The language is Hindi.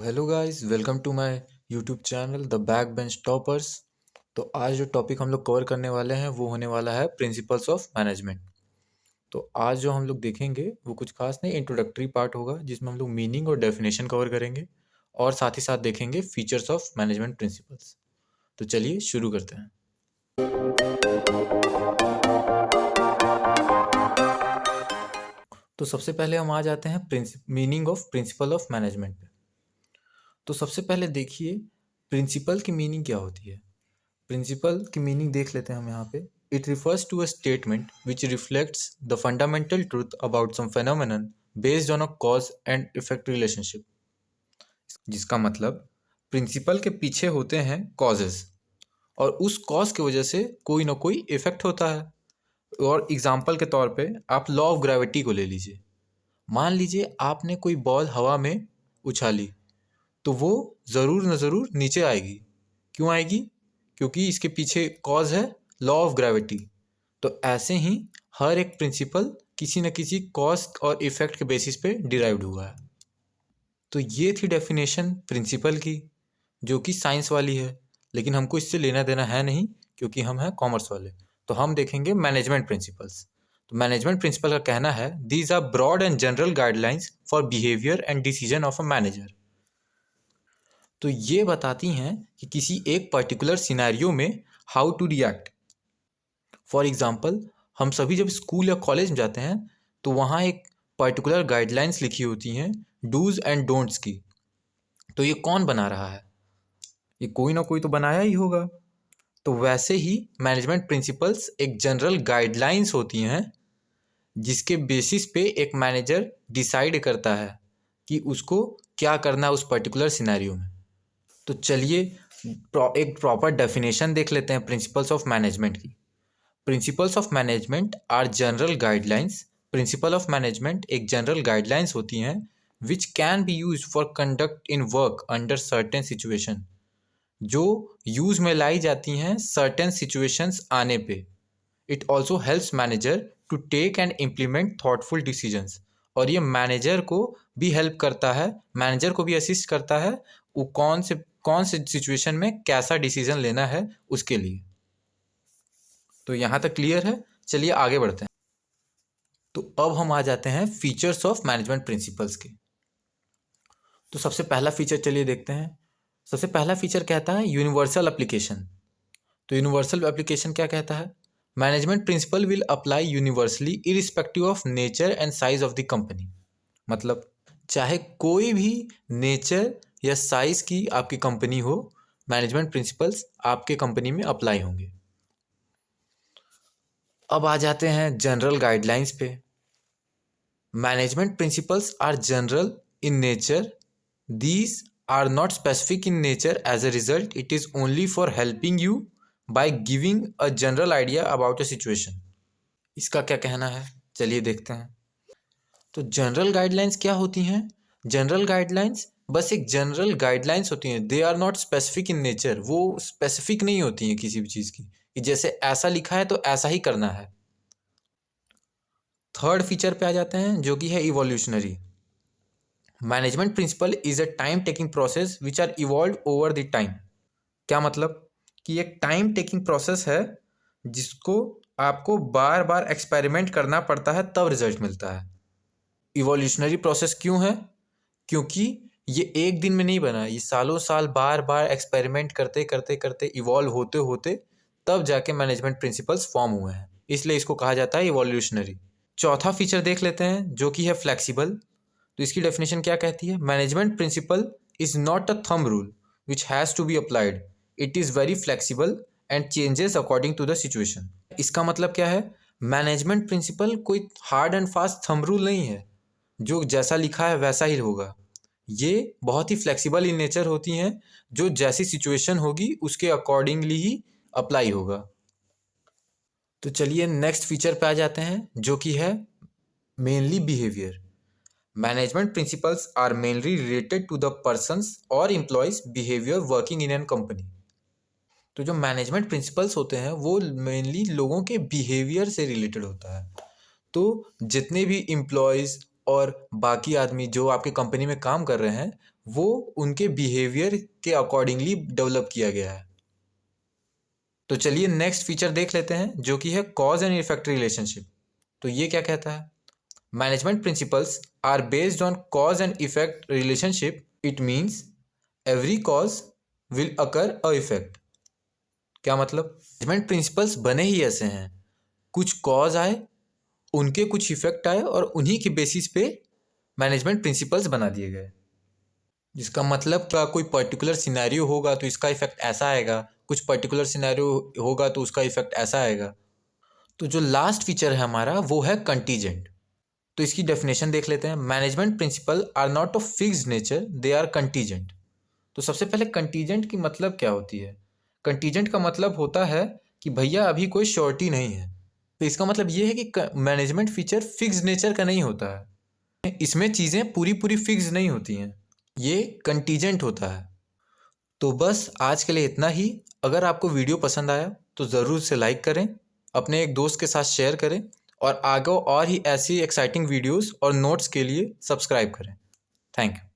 Hello guys, welcome to my YouTube channel the back bench toppers. तो आज जो टॉपिक हम लोग कवर करने वाले हैं वो होने वाला है प्रिंसिपल्स ऑफ मैनेजमेंट। तो आज जो हम लोग देखेंगे वो कुछ खास नहीं, इंट्रोडक्टरी पार्ट होगा जिसमें हम लोग मीनिंग और डेफिनेशन कवर करेंगे और साथ ही साथ देखेंगे फीचर्स ऑफ मैनेजमेंट प्रिंसिपल्स। तो चलिए शुरू करते हैं। तो सबसे पहले हम आ जाते हैं meaning of principal of management पे। तो सबसे पहले देखिए प्रिंसिपल की मीनिंग क्या होती है। प्रिंसिपल की मीनिंग देख लेते हैं हम यहाँ पे। It refers to a statement which reflects the fundamental truth about some phenomenon based on a cause and effect relationship. जिसका मतलब प्रिंसिपल के पीछे होते हैं कॉजेज और उस कॉज की वजह से कोई ना कोई इफेक्ट होता है। और एग्जाम्पल के तौर पे आप लॉ ऑफ ग्रेविटी को ले लीजिए। मान लीजिए आपने कोई बॉल हवा में उछाली तो वो ज़रूर न ज़रूर नीचे आएगी। क्यों आएगी? क्योंकि इसके पीछे कॉज है लॉ ऑफ ग्रेविटी। तो ऐसे ही हर एक प्रिंसिपल किसी न किसी कॉज और इफेक्ट के बेसिस पे डिराइव्ड हुआ है। तो ये थी डेफिनेशन प्रिंसिपल की, जो कि साइंस वाली है, लेकिन हमको इससे लेना देना है नहीं क्योंकि हम हैं कॉमर्स वाले। तो हम देखेंगे मैनेजमेंट प्रिंसिपल्स। तो मैनेजमेंट प्रिंसिपल का कहना है these are broad and general guidelines for behaviour and decision of a manager. तो ये बताती हैं कि किसी एक पर्टिकुलर सिनेरियो में how to react. For example, हम सभी जब स्कूल या कॉलेज में जाते हैं तो वहाँ एक पर्टिकुलर गाइडलाइंस लिखी होती हैं डूज एंड डोंट्स की। तो ये कौन बना रहा है? ये कोई ना कोई तो बनाया ही होगा। तो वैसे ही मैनेजमेंट प्रिंसिपल्स एक जनरल गाइडलाइंस होती हैं जिसके बेसिस पे एक मैनेजर डिसाइड करता है कि उसको क्या करना है उस पर्टिकुलर सिनेरियो में। तो चलिए एक प्रॉपर डेफिनेशन देख लेते हैं प्रिंसिपल्स ऑफ मैनेजमेंट की। Principles of management are general guidelines. Principle of management एक जनरल गाइडलाइंस होती हैं which can be use for conduct in work under certain situation, जो यूज में लाई जाती हैं सर्टेन सिचुएशंस आने पे। It also helps manager to take and implement thoughtful decisions. और ये मैनेजर को भी हेल्प करता है, मैनेजर को भी असिस्ट करता है वो कौन से सिचुएशन में कैसा डिसीजन लेना है उसके लिए। तो यहाँ तक क्लियर है। चलिए आगे बढ़ते हैं। तो अब हम आ जाते हैं फीचर्स ऑफ मैनेजमेंट प्रिंसिपल्स के। तो सबसे पहला फीचर चलिए देखते हैं। सबसे पहला फीचर कहता है यूनिवर्सल एप्लीकेशन। तो यूनिवर्सल एप्लीकेशन क्या कहता है? Management principle will apply universally irrespective of nature and size of the company. मतलब चाहे कोई भी नेचर या साइज की आपकी कंपनी हो, मैनेजमेंट प्रिंसिपल्स आपके कंपनी में अप्लाई होंगे। अब आ जाते हैं जनरल गाइडलाइंस पे। Management principles are general in nature. These are not specific in nature, as a result it is only for helping you by giving a general idea about a situation. इसका क्या कहना है चलिए देखते हैं। तो जनरल गाइडलाइंस क्या होती हैं? जनरल गाइडलाइंस बस एक जनरल गाइडलाइंस होती हैं। They are not specific in nature. वो स्पेसिफिक नहीं होती हैं किसी भी चीज़ की कि जैसे ऐसा लिखा है तो ऐसा ही करना है। थर्ड फीचर पे आ जाते हैं जो कि है evolutionary. Management principle is a time taking process which are evolve over the time. क्या मतलब? कि एक टाइम टेकिंग प्रोसेस है जिसको आपको बार बार एक्सपेरिमेंट करना पड़ता है तब रिजल्ट मिलता है। इवोल्यूशनरी प्रोसेस क्यों है? क्योंकि ये एक दिन में नहीं बना, ये सालों साल बार बार एक्सपेरिमेंट करते करते करते इवॉल्व होते होते तब जाके मैनेजमेंट प्रिंसिपल्स फॉर्म हुए हैं, इसलिए इसको कहा जाता है इवोल्यूशनरी। चौथा फीचर देख लेते हैं जो कि है फ्लेक्सिबल। तो इसकी डेफिनेशन क्या कहती है? Management principle is not a thumb rule which has to be applied. It is very flexible and changes according to the situation. इसका मतलब क्या है? मैनेजमेंट प्रिंसिपल कोई hard and fast thumb rule नहीं है जो जैसा लिखा है वैसा ही होगा। ये बहुत ही फ्लेक्सिबल इन नेचर होती हैं, जो जैसी सिचुएशन होगी उसके अकॉर्डिंगली ही अप्लाई होगा। तो चलिए नेक्स्ट फीचर पे आ जाते हैं जो कि है mainly behaviour. Management principles are mainly related to the persons और employees behaviour working in an company. तो जो मैनेजमेंट प्रिंसिपल्स होते हैं वो मेनली लोगों के बिहेवियर से रिलेटेड होता है। तो जितने भी एम्प्लॉयज़ और बाकी आदमी जो आपके कंपनी में काम कर रहे हैं वो उनके बिहेवियर के अकॉर्डिंगली डेवलप किया गया है। तो चलिए नेक्स्ट फीचर देख लेते हैं, जो कि है कॉज एंड इफेक्ट रिलेशनशिप। तो ये क्या कहता है? Management principles are based on cause and effect relationship. It means every cause will occur a effect. क्या मतलब? मैनेजमेंट प्रिंसिपल्स बने ही ऐसे हैं, कुछ कॉज आए, उनके कुछ इफेक्ट आए, और उन्हीं के बेसिस पे मैनेजमेंट प्रिंसिपल्स बना दिए गए। जिसका मतलब क्या, कोई पर्टिकुलर सिनेरियो होगा तो इसका इफेक्ट ऐसा आएगा, कुछ पर्टिकुलर सिनेरियो होगा तो उसका इफेक्ट ऐसा आएगा। तो जो लास्ट फीचर है हमारा वो है कंटीजेंट। तो इसकी डेफिनेशन देख लेते हैं। Management principle are not of fixed nature, they are contingent. तो सबसे पहले कंटीजेंट की मतलब क्या होती है? कंटीजेंट का मतलब होता है कि भैया अभी कोई श्योरिटी नहीं है। तो इसका मतलब ये है कि मैनेजमेंट फीचर फिक्स्ड नेचर का नहीं होता है, इसमें चीज़ें पूरी पूरी फिक्स नहीं होती हैं, ये कंटीजेंट होता है। तो बस आज के लिए इतना ही। अगर आपको वीडियो पसंद आया तो ज़रूर से लाइक करें, अपने एक दोस्त के साथ शेयर करें, और आगे और ही ऐसी एक्साइटिंग वीडियोस और नोट्स के लिए सब्सक्राइब करें। Thank you.